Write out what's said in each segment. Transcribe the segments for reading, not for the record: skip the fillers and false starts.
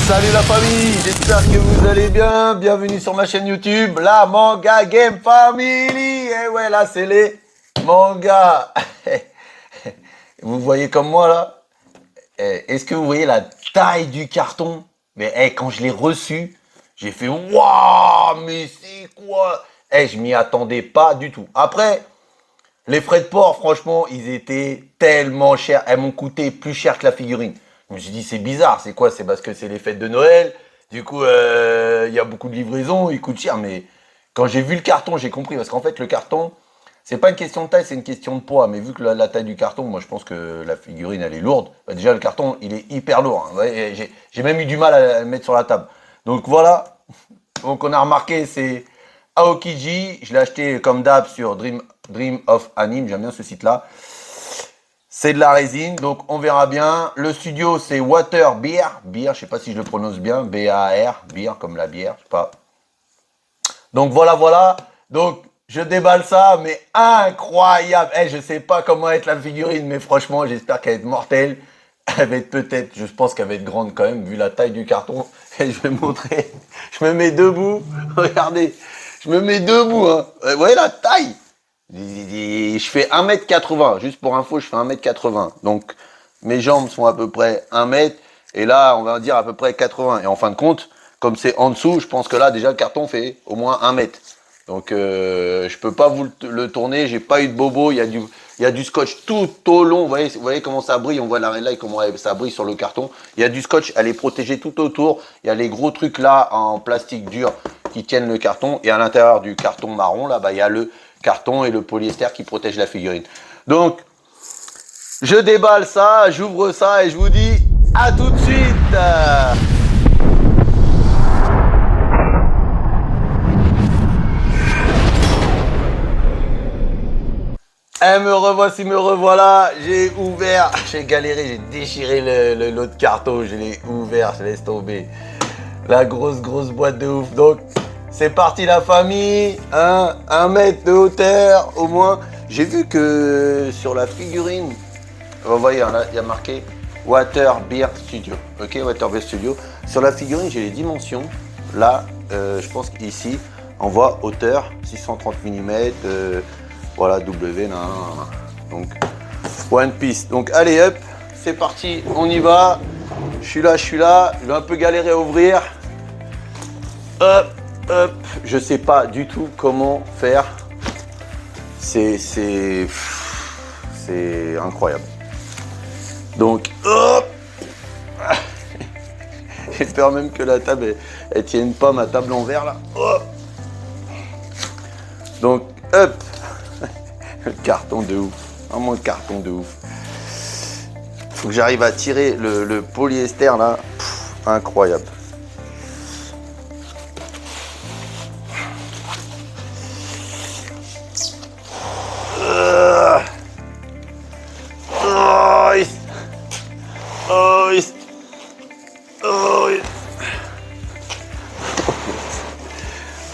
Salut la famille, j'espère que vous allez bien. Bienvenue sur ma chaîne YouTube, la Manga Game Family. Et ouais, là, c'est les mangas. Vous voyez comme moi, là? Est-ce que vous voyez la taille du carton? Mais quand je l'ai reçu, j'ai fait waouh, mais c'est quoi? Je m'y attendais pas du tout. Après, les frais de port, franchement, ils étaient tellement chers. Elles m'ont coûté plus cher que la figurine. Je me suis dit, c'est bizarre. C'est quoi? C'est parce que c'est les fêtes de Noël. Du coup, il y a beaucoup de livraisons. Ils coûtent cher. Mais quand j'ai vu le carton, j'ai compris. Parce qu'en fait, le carton, c'est pas une question de taille, c'est une question de poids. Mais vu que la taille du carton, moi, je pense que la figurine, elle est lourde. Bah, déjà, le carton, il est hyper lourd. Hein. Ouais, j'ai même eu du mal à le mettre sur la table. Donc voilà. Donc on a remarqué, c'est Aokiji. Je l'ai acheté comme d'hab sur Dream of Anime. J'aime bien ce site-là. C'est de la résine, donc on verra bien. Le studio, c'est Water Beer. Beer, je sais pas si je le prononce bien. B-A-R, beer, comme la bière, je sais pas. Donc voilà. Donc, je déballe ça, mais incroyable. Je sais pas comment être la figurine, mais franchement, j'espère qu'elle va être mortelle. Elle va être peut-être, je pense qu'elle va être grande quand même, vu la taille du carton. Et je vais montrer. Je me mets debout. Regardez. Je me mets debout. Hein. Vous voyez la taille? Je fais 1m80. Juste pour info, je fais 1m80. Donc, mes jambes sont à peu près 1 mètre. Et là, on va dire à peu près 80. Et en fin de compte, comme c'est en dessous, je pense que là, déjà, le carton fait au moins 1 mètre. Donc, je peux pas vous le tourner. J'ai pas eu de bobo. Il y a du scotch tout au long. Vous voyez comment ça brille. On voit là comment ça brille sur le carton. Il y a du scotch. Elle est protégée tout autour. Il y a les gros trucs là en plastique dur qui tiennent le carton. Et à l'intérieur du carton marron, là, il y a le carton et le polyester qui protège la figurine. Donc, je déballe ça, j'ouvre ça et je vous dis à tout de suite. Me revoilà, j'ai ouvert, j'ai galéré, j'ai déchiré l'autre carton, je l'ai ouvert, je laisse tomber. La grosse boîte de ouf. Donc, c'est parti la famille, 1 mètre de hauteur au moins. J'ai vu que sur la figurine, vous voyez, là, il y a marqué Water Beer Studio. Ok, Water Beer Studio. Sur la figurine, j'ai les dimensions. Là, je pense qu'ici, on voit hauteur 630 mm. Voilà, W, nan. Donc, One Piece. Donc, allez, hop, c'est parti, on y va. Je suis là. Je vais un peu galérer à ouvrir. Hop. Je sais pas du tout comment faire. C'est incroyable. Donc, hop. J'ai peur même que la table elle tienne pas, ma table en verre là. Hop. Donc, hop. Le carton de ouf. Vraiment le carton de ouf. Faut que j'arrive à tirer le polyester là. Incroyable.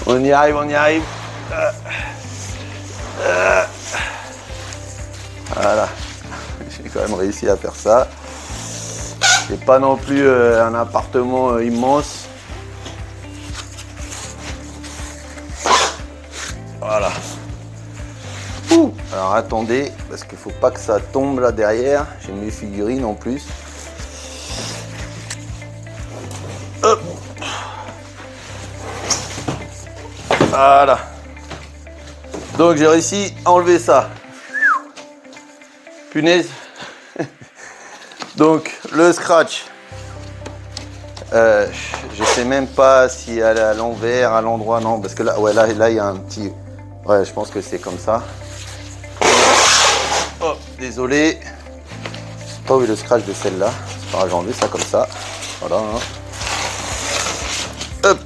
On y arrive. Voilà. J'ai quand même réussi à faire ça. C'est pas non plus un appartement immense. Voilà. Alors attendez, parce qu'il faut pas que ça tombe là derrière. J'ai mes figurines en plus. Hop. Voilà. Donc j'ai réussi à enlever ça. Punaise. Donc le scratch. Je sais même pas si elle est à l'envers, à l'endroit, non, parce que là, ouais, là il y a un petit. Ouais, je pense que c'est comme ça. Oh, désolé. Pas où est le scratch de celle-là. C'est pas grave, j'ai enlevé ça comme ça. Voilà. Hein. Hop.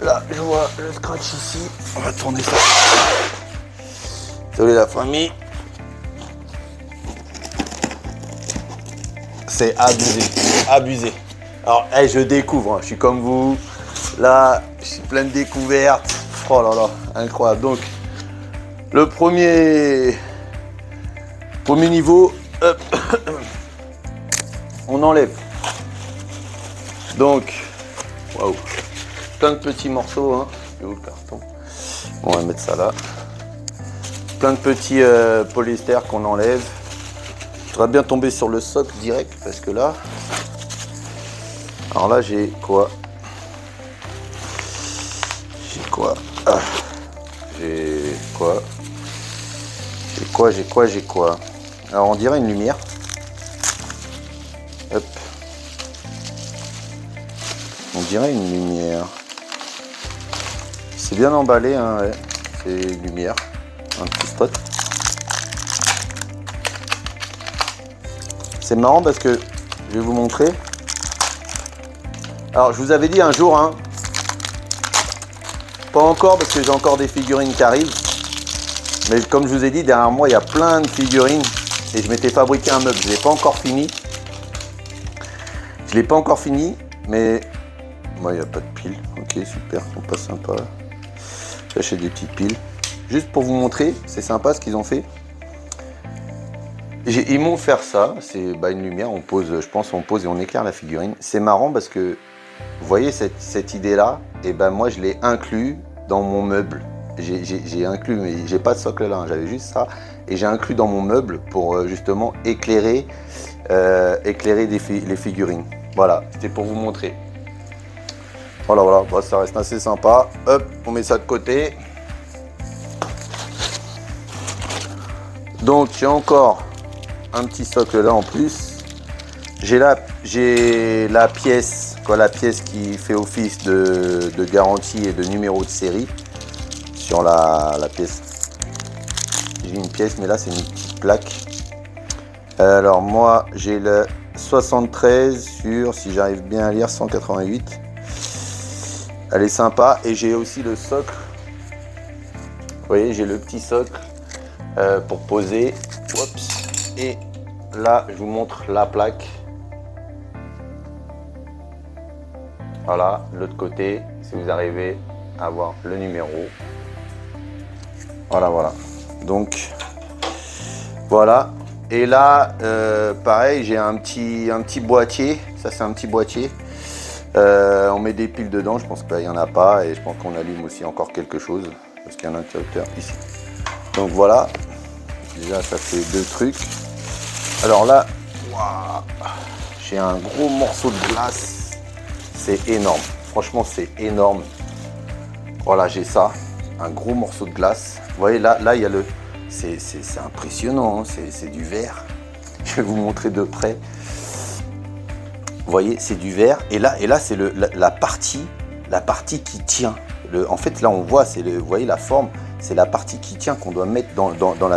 Là, je vois le scratch ici. On va tourner ça. Désolé la famille. C'est abusé. Alors, je découvre, hein. Je suis comme vous. Là, je suis plein de découvertes. Oh là là, incroyable. Donc, le premier niveau, hop, on enlève Donc, waouh, plein de petits morceaux, hein. Et où le carton? On va mettre ça là. Plein de petits polyester qu'on enlève. Je voudrais bien tomber sur le socle direct parce que là, alors là j'ai quoi? J'ai quoi? Ah. J'ai quoi? Alors on dirait une lumière. Hop. On dirait une lumière. C'est bien emballé, hein, ouais. C'est une lumière. Un petit spot. C'est marrant parce que je vais vous montrer. Alors je vous avais dit un jour, hein, pas encore parce que j'ai encore des figurines qui arrivent. Mais comme je vous ai dit, derrière moi il y a plein de figurines et je m'étais fabriqué un meuble. Je l'ai pas encore fini. Je l'ai pas encore fini, mais moi il n'y a pas de piles. Ok, super, c'est pas sympa. J'achète des petites piles. Juste pour vous montrer, c'est sympa ce qu'ils ont fait. Ils m'ont fait ça, c'est une lumière, on pose, je pense on pose et on éclaire la figurine. C'est marrant parce que, vous voyez cette idée-là, et moi je l'ai inclus dans mon meuble. J'ai inclus, mais j'ai pas de socle là, hein, j'avais juste ça. Et j'ai inclus dans mon meuble pour justement éclairer les figurines. Voilà, c'était pour vous montrer. Voilà, bon, ça reste assez sympa. Hop, on met ça de côté. Donc j'ai encore un petit socle là en plus. J'ai la pièce, la pièce qui fait office de garantie et de numéro de série sur la pièce. J'ai une pièce, mais là c'est une petite plaque. Alors moi j'ai le 73 sur, si j'arrive bien à lire, 188. Elle est sympa et j'ai aussi le socle. Vous voyez, j'ai le petit socle pour poser. Oups. Et là, je vous montre la plaque. Voilà, de l'autre côté, si vous arrivez à voir le numéro. Voilà. Donc, voilà. Et là, pareil, j'ai un petit boîtier. Ça, c'est un petit boîtier. On met des piles dedans. Je pense qu'il n'y en a pas. Et je pense qu'on allume aussi encore quelque chose. Parce qu'il y a un interrupteur ici. Donc, voilà. Déjà, ça fait 2 trucs. Alors là, j'ai un gros morceau de glace. C'est énorme. Franchement, c'est énorme. Voilà, j'ai ça. Un gros morceau de glace. Vous voyez, là il y a le... C'est impressionnant, hein. C'est du verre. Je vais vous montrer de près. Vous voyez, c'est du verre. Et là c'est la partie qui tient. En fait, là, on voit, vous voyez la forme. C'est la partie qui tient qu'on doit mettre dans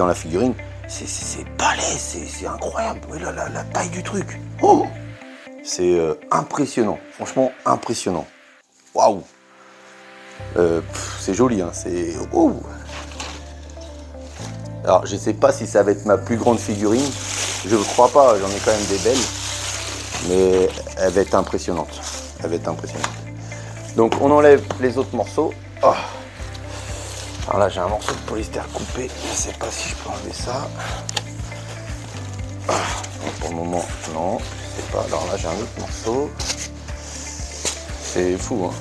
la figurine. C'est balèze, c'est incroyable. Oui, la taille du truc. Oh, c'est impressionnant. Franchement, impressionnant. Waouh. C'est joli, hein. C'est... Oh. Alors, je sais pas si ça va être ma plus grande figurine. Je ne crois pas, j'en ai quand même des belles. Mais elle va être impressionnante. Donc, on enlève les autres morceaux. Oh. Alors là, j'ai un morceau de polyester coupé. Je ne sais pas si je peux enlever ça. Ah. Pour le moment, non. Je sais pas. Alors là, j'ai un autre morceau. C'est fou, hein.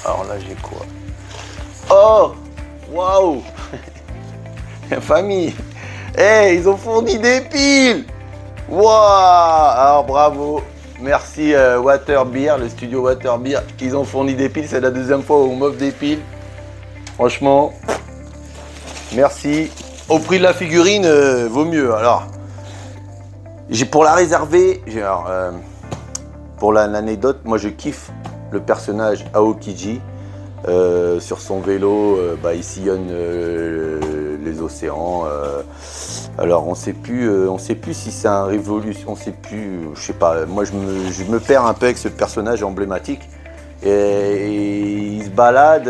Alors là, j'ai quoi? Oh, waouh. La famille. Hey, ils ont fourni des piles. Waouh. Alors bravo. Merci Waterbeer, le studio Waterbeer. Ils ont fourni des piles. C'est la deuxième fois où on m'offre des piles. Franchement, merci. Au prix de la figurine, vaut mieux. Alors, pour la réserver, pour l'anecdote, moi je kiffe le personnage Aokiji. Sur son vélo, il sillonne les océans. Alors on sait plus si c'est un révolution, on sait plus, je sais pas. Moi je me perds un peu avec ce personnage emblématique et il se balade.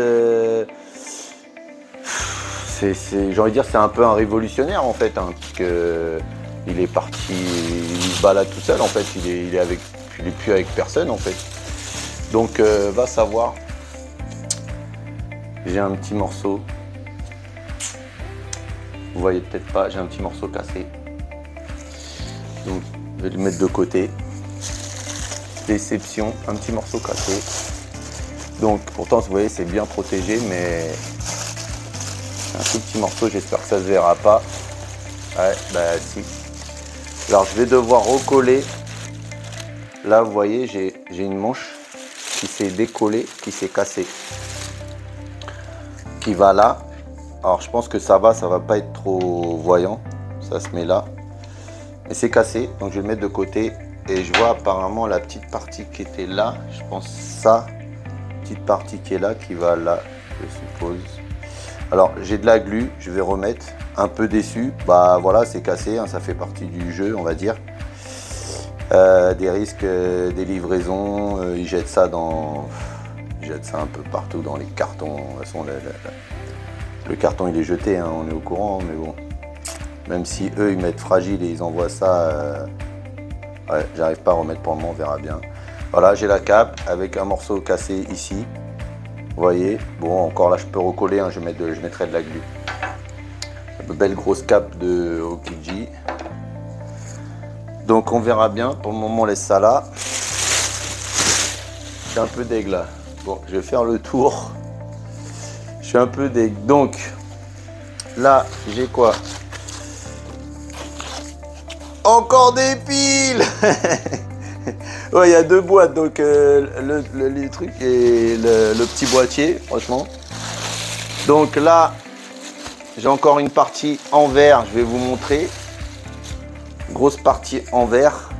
J'ai envie de dire, c'est un peu un révolutionnaire en fait, hein, parce que il est parti, il se balade tout seul en fait. Il est plus avec personne en fait. Donc va savoir. J'ai un petit morceau, vous voyez peut-être pas, j'ai un petit morceau cassé. Donc Je vais le mettre de côté. Déception, un petit morceau cassé. Donc pourtant vous voyez c'est bien protégé, mais un tout petit morceau, j'espère que ça se verra pas. Ouais, bah si. Alors je vais devoir recoller. Là vous voyez j'ai une manche qui s'est décollée, qui s'est cassée. Qui va là. Alors je pense que ça va pas être trop voyant. Ça se met là. Mais c'est cassé, donc je vais le mettre de côté. Et je vois apparemment la petite partie qui était là. Je pense ça. Petite partie qui est là, qui va là, je suppose. Alors j'ai de la glu, je vais remettre. Un peu déçu. Bah voilà, c'est cassé, hein, ça fait partie du jeu, on va dire. Des risques, des livraisons, ils jettent ça un peu partout dans les cartons. De toute façon, le carton il est jeté, hein, on est au courant, mais bon. Même si eux ils mettent fragile et ils envoient ça, ouais, j'arrive pas à remettre pour le moment, on verra bien. Voilà, j'ai la cape avec un morceau cassé ici. Vous voyez, bon encore là je peux recoller, hein, je mettrai de la glu. Une belle grosse cape de Okiji. Donc on verra bien, pour le moment on laisse ça là. Je suis un peu deg là. Bon, je vais faire le tour. Je suis un peu deg. Donc là j'ai quoi? Encore des piles. Ouais, il y a deux boîtes, donc le truc et le petit boîtier, franchement. Donc là j'ai encore une partie en verre, je vais vous montrer. Grosse partie en verre.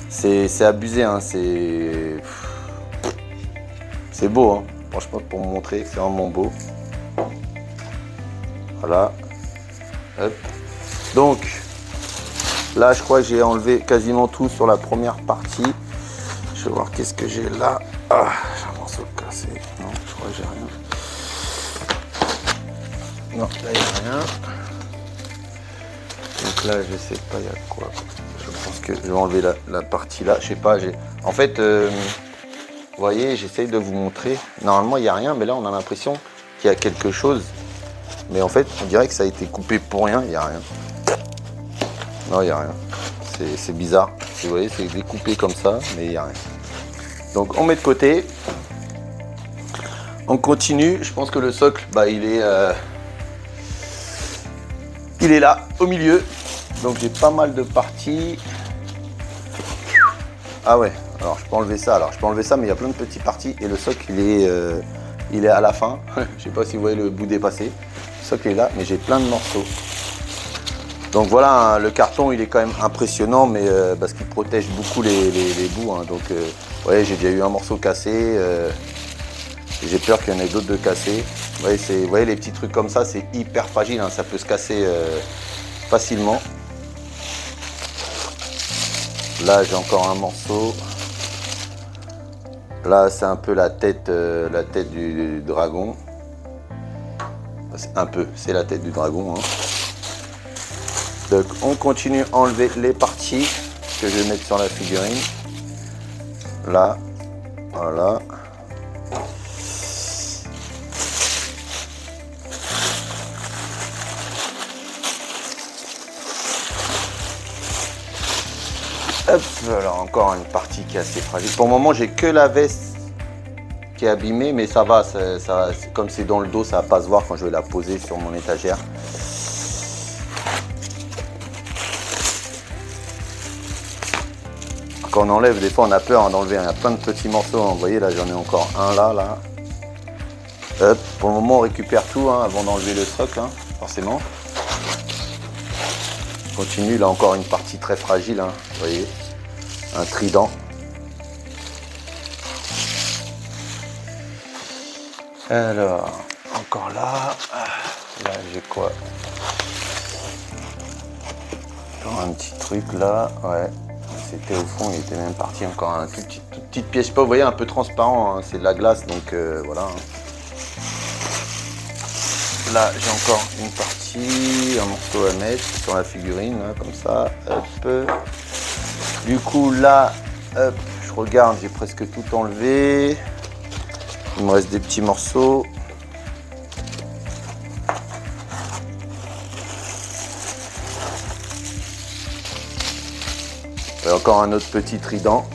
C'est abusé, hein. C'est beau, hein. Franchement, pour vous montrer, c'est vraiment beau. Voilà. Hop. Donc, là, je crois que j'ai enlevé quasiment tout sur la première partie. Je vais voir qu'est-ce que j'ai là. Ah, j'ai un morceau cassé. Non, je crois que j'ai rien. Non, là, il n'y a rien. Donc là, je sais pas, il y a quoi. Je pense que je vais enlever la partie là. Je sais pas, en fait, vous voyez, j'essaye de vous montrer. Normalement, il n'y a rien, mais là, on a l'impression qu'il y a quelque chose. Mais en fait, on dirait que ça a été coupé pour rien. Il n'y a rien. Non, il n'y a rien. C'est bizarre. Vous voyez, c'est découpé comme ça, mais il n'y a rien. Donc, on met de côté. On continue. Je pense que le socle, bah, il est là, au milieu. Donc j'ai pas mal de parties. Ah ouais, alors je peux enlever ça. Mais il y a plein de petites parties. Et le socle, il est à la fin. Je sais pas si vous voyez le bout dépassé. Le socle est là, mais j'ai plein de morceaux. Donc voilà, hein, le carton, il est quand même impressionnant, mais parce qu'il protège beaucoup les bouts. Hein. Donc, vous voyez, j'ai déjà eu un morceau cassé. J'ai peur qu'il y en ait d'autres de cassés. Vous voyez, les petits trucs comme ça, c'est hyper fragile, hein, ça peut se casser facilement. Là, j'ai encore un morceau. Là, c'est un peu la tête du dragon. C'est la tête du dragon. Hein. Donc, on continue à enlever les parties que je vais mettre sur la figurine. Là, voilà. Hop, alors encore une partie qui est assez fragile. Pour le moment, j'ai que la veste qui est abîmée, mais ça va, comme c'est dans le dos, ça va pas se voir quand je vais la poser sur mon étagère. Quand on enlève, des fois on a peur d'enlever, il y a plein de petits morceaux, vous voyez là j'en ai encore un là. Hop, pour le moment on récupère tout hein, avant d'enlever le socle, hein, forcément. Je continue, là encore une partie très fragile, hein, vous voyez, un trident. Alors, encore là j'ai quoi? Encore un petit truc là, ouais. C'était au fond, il était même parti encore un toute petite pièce, pas, vous voyez, un peu transparent, hein, c'est de la glace, donc voilà. Hein. Là, j'ai encore une partie, un morceau à mettre sur la figurine, là, comme ça. Hop. Du coup, là, hop, je regarde, j'ai presque tout enlevé. Il me reste des petits morceaux. Et encore un autre petit trident.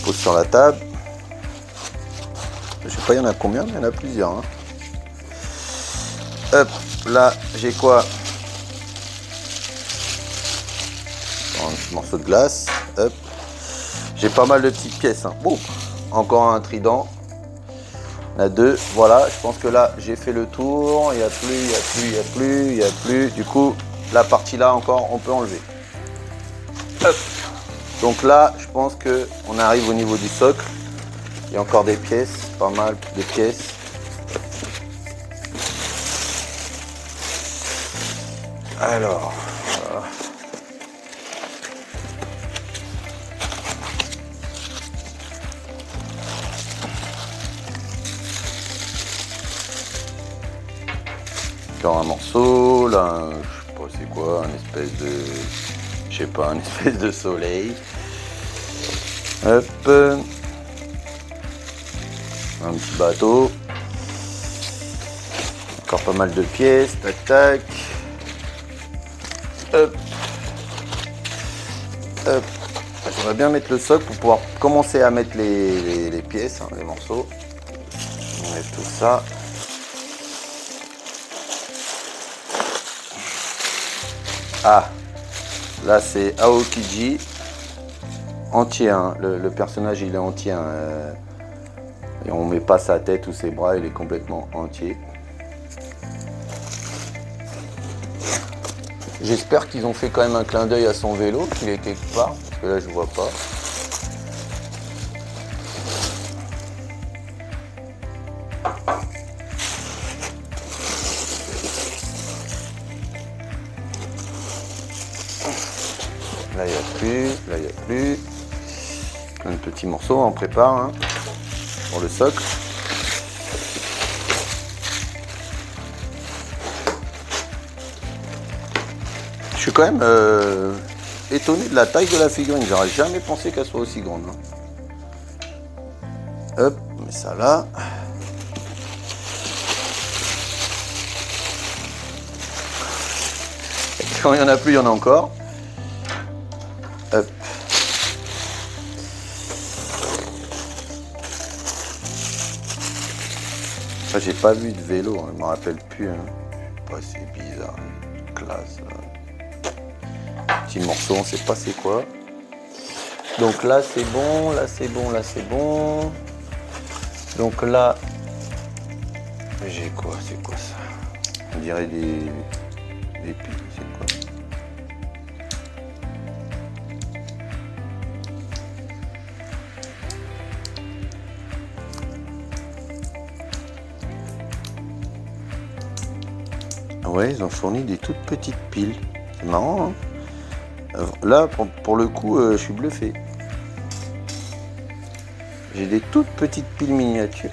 Pose sur la table. Je sais pas, il y en a combien, mais il y en a plusieurs. Hein. Hop, là, j'ai quoi? Un petit morceau de glace. Hop. J'ai pas mal de petites pièces. Hein. Bon, encore un trident. On a deux. Voilà, je pense que là, j'ai fait le tour. Il n'y a plus, il n'y a plus, il n'y a plus, il n'y a plus. Du coup, la partie là encore, on peut enlever. Hop. Donc là, je pense qu'on arrive au niveau du socle. Il y a encore des pièces, pas mal de pièces. Alors, voilà. Encore un morceau, là, je sais pas c'est quoi, un espèce de, je sais pas, un espèce de soleil. Hop, un petit bateau. Encore pas mal de pièces, tac tac. Hop, hop. J'aimerais bien mettre le socle pour pouvoir commencer à mettre les pièces, hein, les morceaux. On va mettre tout ça. Ah, là c'est Aokiji, entier, hein. Le personnage il est entier, hein. Et on met pas sa tête ou ses bras, il est complètement entier. J'espère qu'ils ont fait quand même un clin d'œil à son vélo, qu'il est quelque part, parce que là je vois pas. Là il n'y a plus, là il n'y a plus. Plein de petits morceaux, on prépare hein, pour le socle. Je suis quand même étonné de la taille de la figurine. J'aurais jamais pensé qu'elle soit aussi grande. Hein. Hop, on met ça là. Et quand il n'y en a plus, il y en a encore. Hop. Enfin, j'ai pas vu de vélo, hein, je me rappelle plus. Hein. Je sais pas, c'est bizarre. Classe. Là. Petit morceau, on sait pas c'est quoi. Donc là c'est bon, là c'est bon, là c'est bon. Donc là, j'ai quoi? C'est quoi ça? On dirait des piles, c'est quoi? Ouais, ils ont fourni des toutes petites piles. C'est marrant, hein? Là, pour le coup, je suis bluffé. J'ai des toutes petites piles miniatures.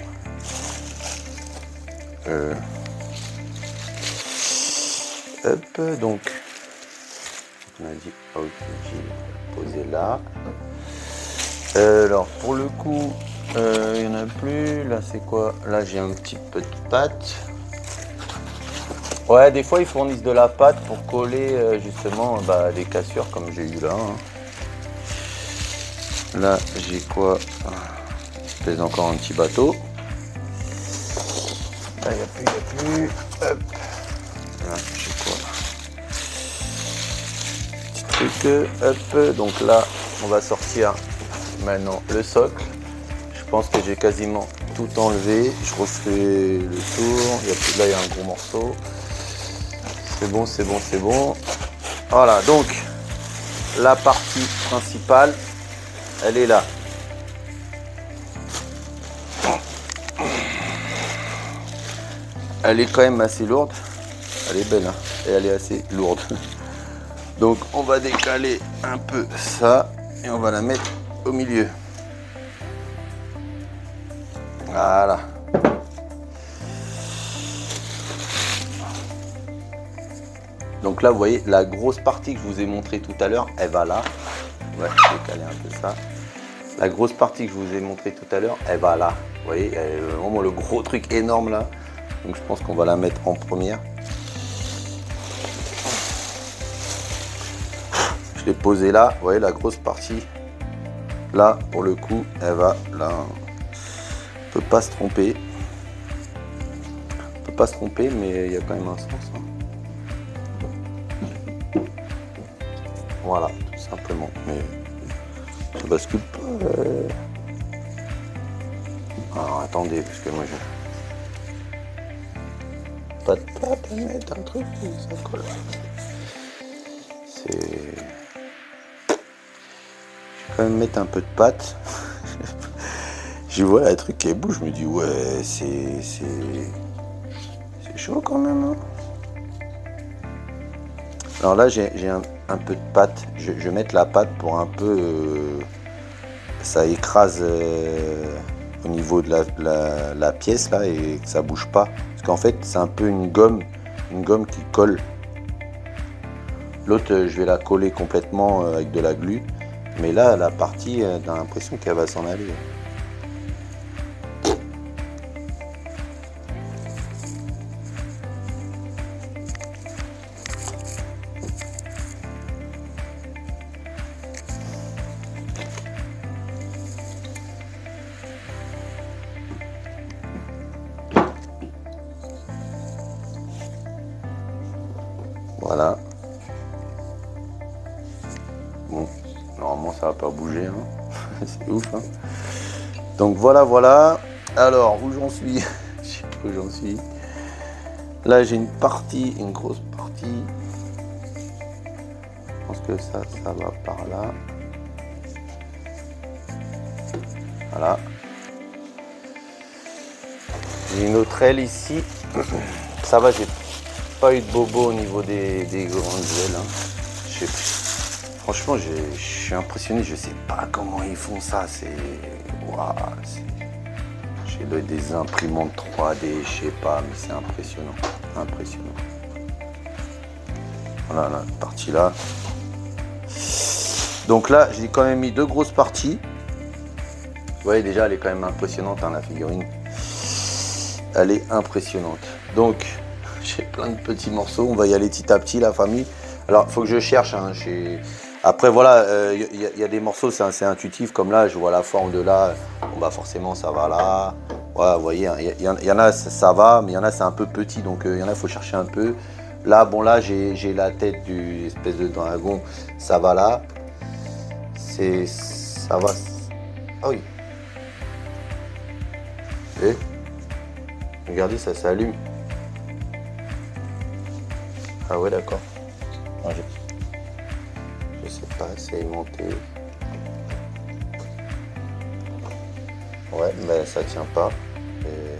Hop, donc. On a dit, ok, j'ai posé là. Alors, pour le coup, il n'y en a plus. Là, c'est quoi? Là, j'ai un petit peu de pâte. Ouais, des fois ils fournissent de la pâte pour coller justement des cassures comme j'ai eu là. Hein. Là j'ai quoi? Je pèse encore un petit bateau. Là il n'y a plus, Hop. Là j'ai quoi? Petit truc, hop. Donc là on va sortir maintenant le socle. Je pense que j'ai quasiment tout enlevé. Je refais le tour. Là il y a un gros morceau. C'est bon, c'est bon, c'est bon. Voilà, donc la partie principale, elle est là. Elle est quand même assez lourde. Elle est belle, hein, et elle est assez lourde. Donc on va décaler un peu ça et on va la mettre au milieu. Voilà. Donc là, vous voyez, la grosse partie que je vous ai montré tout à l'heure, elle va là. Ouais, je vais décaler un peu ça. La grosse partie que je vous ai montré tout à l'heure, elle va là. Vous voyez, elle est vraiment le gros truc énorme là. Donc je pense qu'on va la mettre en première. Je l'ai posée là. Vous voyez la grosse partie. Là, pour le coup, elle va là. On peut pas se tromper. On peut pas se tromper, mais il y a quand même un sens. Hein. Voilà, tout simplement. Mais ça bascule pas. Alors attendez, parce que moi je. Pas de pâte à mettre un truc, ça colle. C'est. Je vais quand même mettre un peu de pâte. Je vois le truc qui bouge, je me dis ouais, c'est chaud quand même. Hein. Alors là, j'ai un peu de pâte. Je vais mettre la pâte pour un peu. Ça écrase au niveau de la pièce là et que ça bouge pas. Parce qu'en fait, c'est un peu une gomme qui colle. L'autre, je vais la coller complètement avec de la glu. Mais là, la partie, t'as l'impression qu'elle va s'en aller. Voilà. Bon, normalement ça va pas bouger, hein. C'est ouf, hein. Donc voilà. Alors, où j'en suis? Je sais pas où j'en suis. Là, j'ai une grosse partie. Je pense que ça va par là. Voilà. J'ai une autre aile ici. Ça va, j'ai pas eu de bobo au niveau des grandes ailes. Hein. Franchement, je suis impressionné. Je sais pas comment ils font ça. J'ai des imprimantes 3D, je sais pas, mais c'est impressionnant. Voilà, la partie là. Donc là, j'ai quand même mis 2 grosses parties. Vous voyez déjà, elle est quand même impressionnante, hein, la figurine. Elle est impressionnante. Donc, j'ai plein de petits morceaux. On va y aller petit à petit, la famille. Alors, il faut que je cherche. Hein, Après, voilà, y a des morceaux, c'est assez intuitif. Comme là, je vois la forme de là. Bon, bah forcément, ça va là. Ouais, vous voyez, il y en a, ça va, mais il y en a, c'est un peu petit. Donc, il y en a, il faut chercher un peu. Là, bon, là, j'ai la tête du espèce de dragon. Ça va là. Ça va. Ah oui. Et regardez, ça s'allume. Ah ouais, d'accord. Ah, je sais pas, c'est aimanté. Ouais, mais ça tient pas. Et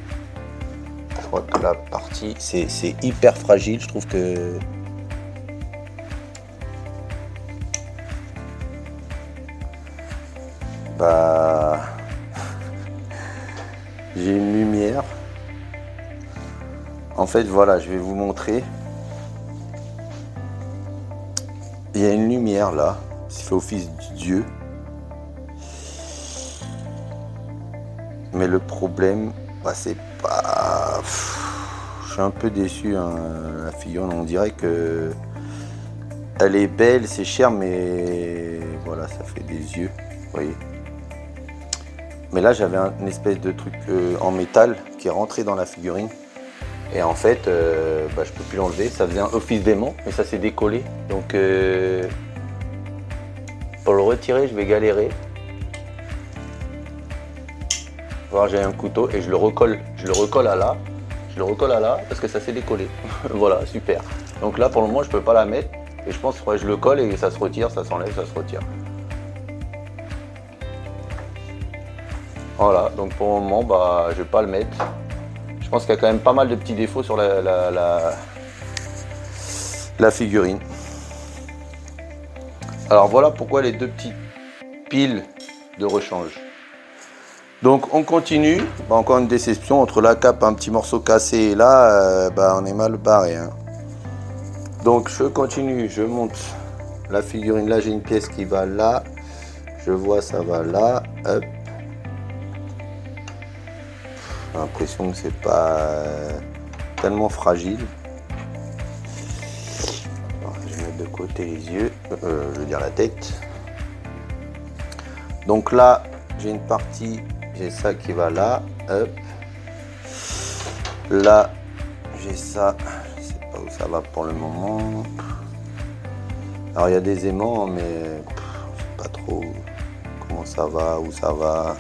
je crois que la partie, c'est hyper fragile. Je trouve que bah j'ai une lumière. En fait, voilà, je vais vous montrer. Il y a une lumière là, qui fait office du Dieu. Mais le problème, bah, c'est pas. Je suis un peu déçu, hein, la figurine. On dirait que elle est belle, c'est cher, mais voilà, ça fait des yeux, vous voyez. Mais là, j'avais une espèce de truc en métal qui est rentré dans la figurine. Et en fait, bah, je peux plus l'enlever. Ça faisait un office d'aimant, mais ça s'est décollé. Donc, pour le retirer, je vais galérer. Voir, j'ai un couteau et je le recolle. Je le recolle à là. Je le recolle à là parce que ça s'est décollé. Voilà, super. Donc là, pour le moment, je peux pas la mettre. Et je pense que je le colle et ça se retire, ça s'enlève, ça se retire. Voilà, donc pour le moment, bah, je vais pas le mettre. Je pense qu'il y a quand même pas mal de petits défauts sur la figurine. Alors voilà pourquoi les 2 petites piles de rechange. Donc on continue. Bah, encore une déception entre la cape, un petit morceau cassé et là, bah, on est mal barré. Hein. Donc je continue, je monte la figurine. Là j'ai une pièce qui va là. Je vois ça va là. Hop. J'ai l'impression que c'est pas tellement fragile. Alors, je vais mettre de côté. côté les yeux, je veux dire la tête. Donc là, j'ai une partie, j'ai ça qui va là, hop. Là, j'ai ça, je sais pas où ça va pour le moment. Alors il y a des aimants, mais je sais pas trop comment ça va, où ça va.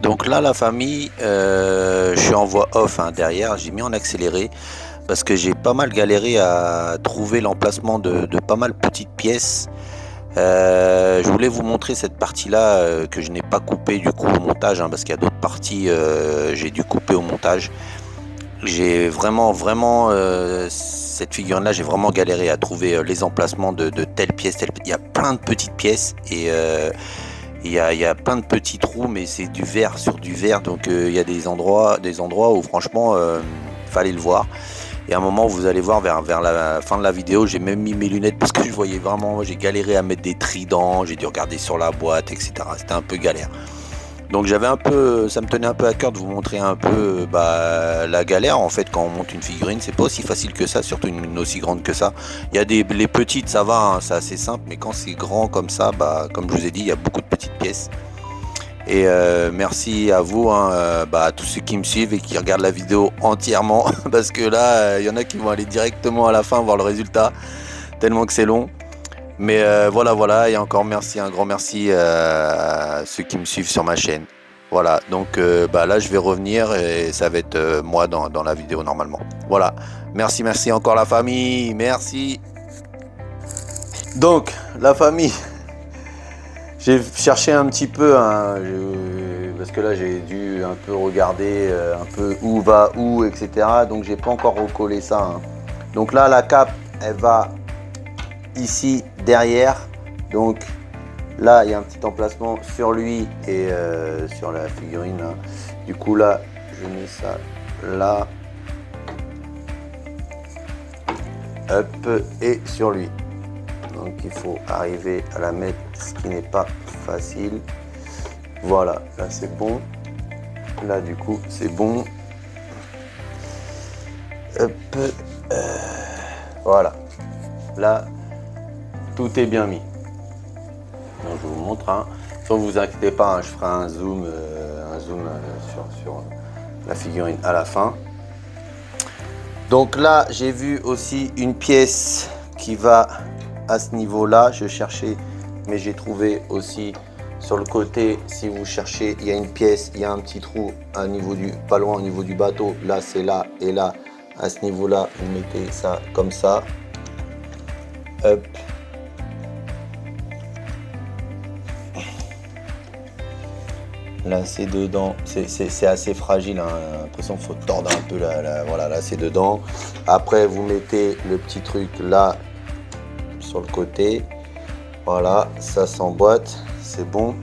Donc là, la famille, je suis en voix off hein, derrière, j'ai mis en accéléré parce que j'ai pas mal galéré à trouver l'emplacement de pas mal petites pièces. Je voulais vous montrer cette partie-là que je n'ai pas coupée du coup au montage hein, parce qu'il y a d'autres parties j'ai dû couper au montage. J'ai vraiment cette figurine-là, j'ai vraiment galéré à trouver les emplacements de telles pièces. Il y a plein de petites pièces et il y a plein de petits trous, mais c'est du verre sur du verre, donc il y a des endroits où franchement fallait le voir. Et à un moment vous allez voir vers la fin de la vidéo, j'ai même mis mes lunettes parce que je voyais vraiment, j'ai galéré à mettre des tridents, j'ai dû regarder sur la boîte, etc. C'était un peu galère. Donc j'avais un peu, ça me tenait un peu à cœur de vous montrer un peu la galère en fait quand on monte une figurine. C'est pas aussi facile que ça, surtout une aussi grande que ça. Il y a les petites, ça va, hein, c'est assez simple, mais quand c'est grand comme ça, comme je vous ai dit, il y a beaucoup de petites pièces. Et merci à vous, hein, à tous ceux qui me suivent et qui regardent la vidéo entièrement, parce que là, il y en a qui vont aller directement à la fin voir le résultat, tellement que c'est long. Mais voilà, et encore merci, un grand merci à ceux qui me suivent sur ma chaîne. Voilà, donc là je vais revenir et ça va être moi dans la vidéo normalement. Voilà, merci encore la famille, merci. Donc, la famille, j'ai cherché un petit peu, hein, parce que là j'ai dû un peu regarder un peu où va où, etc. Donc j'ai pas encore recollé ça. Hein. Donc là, la cape, elle va ici derrière, donc là il y a un petit emplacement sur lui et sur la figurine hein. Du coup là je mets ça là, hop, et sur lui, donc il faut arriver à la mettre, ce qui n'est pas facile. Voilà, là c'est bon, là du coup c'est bon, hop, voilà, là tout est bien mis. Donc je vous montre, hein. Sans vous inquiétez pas, hein, je ferai un zoom sur la figurine à la fin. Donc là, j'ai vu aussi une pièce qui va à ce niveau-là. Je cherchais, mais j'ai trouvé aussi sur le côté. Si vous cherchez, il y a une pièce, il y a un petit trou à niveau pas loin au niveau du bateau. Là, c'est là et là, à ce niveau-là, vous mettez ça comme ça. Hop. Là c'est dedans, c'est assez fragile, hein. L'impression qu'il faut tordre un peu, voilà, là c'est dedans. Après vous mettez le petit truc là sur le côté, voilà, ça s'emboîte, c'est bon.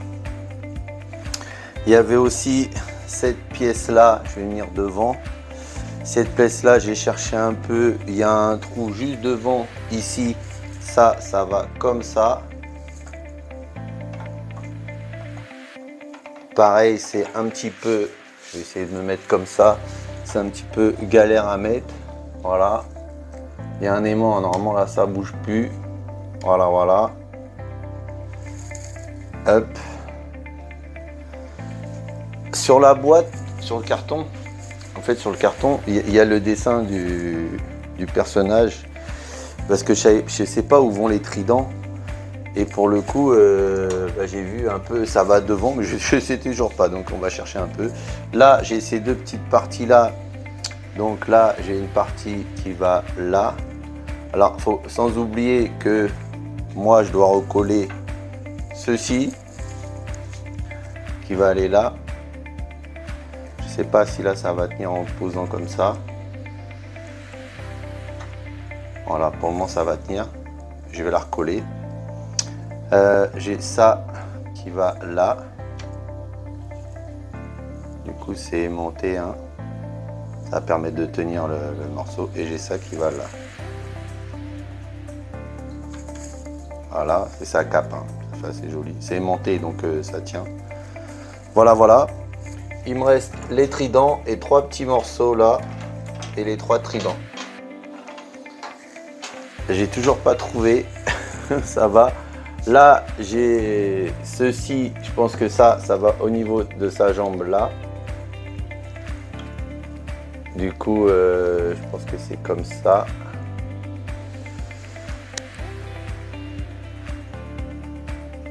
Il y avait aussi cette pièce là, je vais venir devant. Cette pièce là, j'ai cherché un peu, il y a un trou juste devant ici, ça va comme ça. Pareil, c'est un petit peu, je vais essayer de me mettre comme ça, c'est un petit peu galère à mettre, voilà. Il y a un aimant, normalement là ça bouge plus, voilà, hop. Sur la boîte, sur le carton, en fait sur le carton, il y a le dessin du personnage, parce que je sais pas où vont les tridents. Et pour le coup, j'ai vu un peu, ça va devant, mais je ne sais toujours pas, donc on va chercher un peu. Là, j'ai ces deux petites parties-là. Donc là, j'ai une partie qui va là. Alors, sans oublier que moi, je dois recoller ceci, qui va aller là. Je ne sais pas si là, ça va tenir en posant comme ça. Voilà, pour le moment, ça va tenir. Je vais la recoller. J'ai ça qui va là, du coup c'est aimanté, hein. Ça permet de tenir le morceau, et j'ai ça qui va là, voilà, c'est ça cape, hein. Ça c'est joli, c'est aimanté donc ça tient, voilà. Il me reste les tridents et 3 petits morceaux là et les 3 tridents. J'ai toujours pas trouvé. Ça va. Là, j'ai ceci. Je pense que ça va au niveau de sa jambe là. Du coup, je pense que c'est comme ça.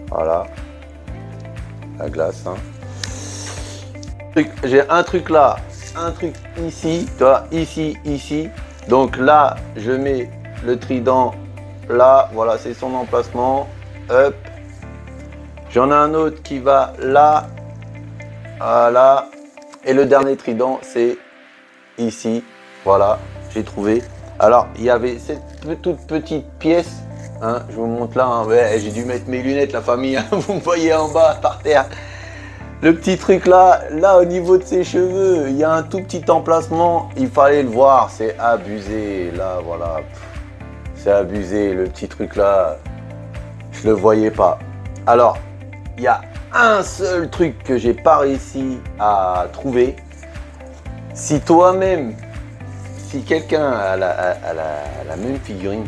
Voilà. La glace. Hein. J'ai un truc là, un truc ici, tu vois, ici. Donc là, je mets le trident là. Voilà, c'est son emplacement. Hop. J'en ai un autre qui va là. Voilà. Et le dernier trident, c'est ici. Voilà, j'ai trouvé. Alors, il y avait cette toute petite pièce. Hein, je vous montre là. Hein, ouais, j'ai dû mettre mes lunettes, la famille. Hein, vous me voyez en bas, par terre. Le petit truc là au niveau de ses cheveux, il y a un tout petit emplacement. Il fallait le voir. C'est abusé. Là, voilà. C'est abusé. Le petit truc là, je le voyais pas. Alors, il y a un seul truc que j'ai pas réussi à trouver. Si toi-même, si quelqu'un a la même figurine,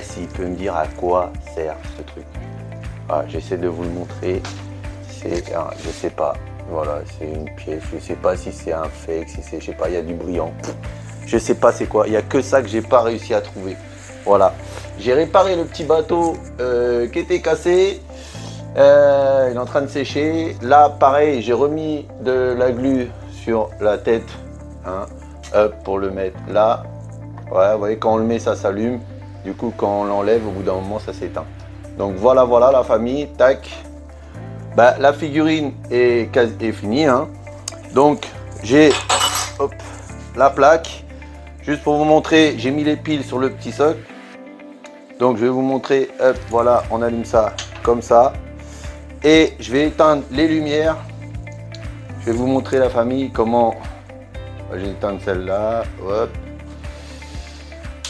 s'il peut me dire à quoi sert ce truc. Voilà, j'essaie de vous le montrer. Je sais pas. Voilà, c'est une pièce. Je sais pas si c'est un fake, si c'est, je sais pas, il y a du brillant. Je sais pas c'est quoi. Il y a que ça que j'ai pas réussi à trouver. Voilà. J'ai réparé le petit bateau qui était cassé. Il est en train de sécher. Là, pareil, j'ai remis de la glu sur la tête. Hein, hop, pour le mettre là. Ouais, vous voyez, quand on le met, ça s'allume. Du coup, quand on l'enlève, au bout d'un moment, ça s'éteint. Donc voilà la famille. Tac. Bah, la figurine est finie. Hein. Donc, j'ai la plaque. Juste pour vous montrer, j'ai mis les piles sur le petit socle. Donc, je vais vous montrer. Hop, voilà, on allume ça comme ça. Et je vais éteindre les lumières. Je vais vous montrer la famille comment... Je vais éteindre celle-là. Hop.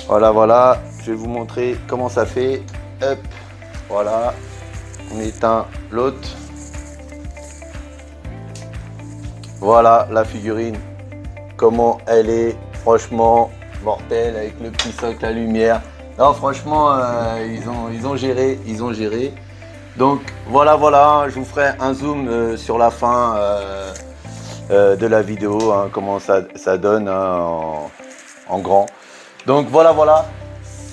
Voilà. Je vais vous montrer comment ça fait. Hop. Voilà. On éteint l'autre. Voilà la figurine. Comment elle est. Franchement, mortelle avec le petit socle à lumière. Non, franchement, ils ont géré. Donc, voilà. Je vous ferai un zoom sur la fin de la vidéo. Hein, comment ça donne hein, en grand. Donc, voilà.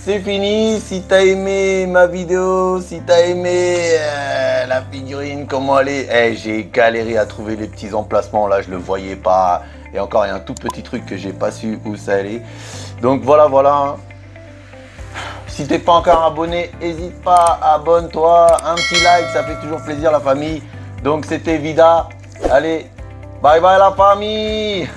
C'est fini. Si tu as aimé ma vidéo, si tu as aimé la figurine, comment elle est, j'ai galéré à trouver les petits emplacements. Là, je ne le voyais pas. Et encore, il y a un tout petit truc que j'ai pas su où ça allait. Donc, voilà. Si t'es pas encore abonné, n'hésite pas, abonne-toi. Un petit like, ça fait toujours plaisir la famille. Donc, c'était Vida. Allez, bye la famille.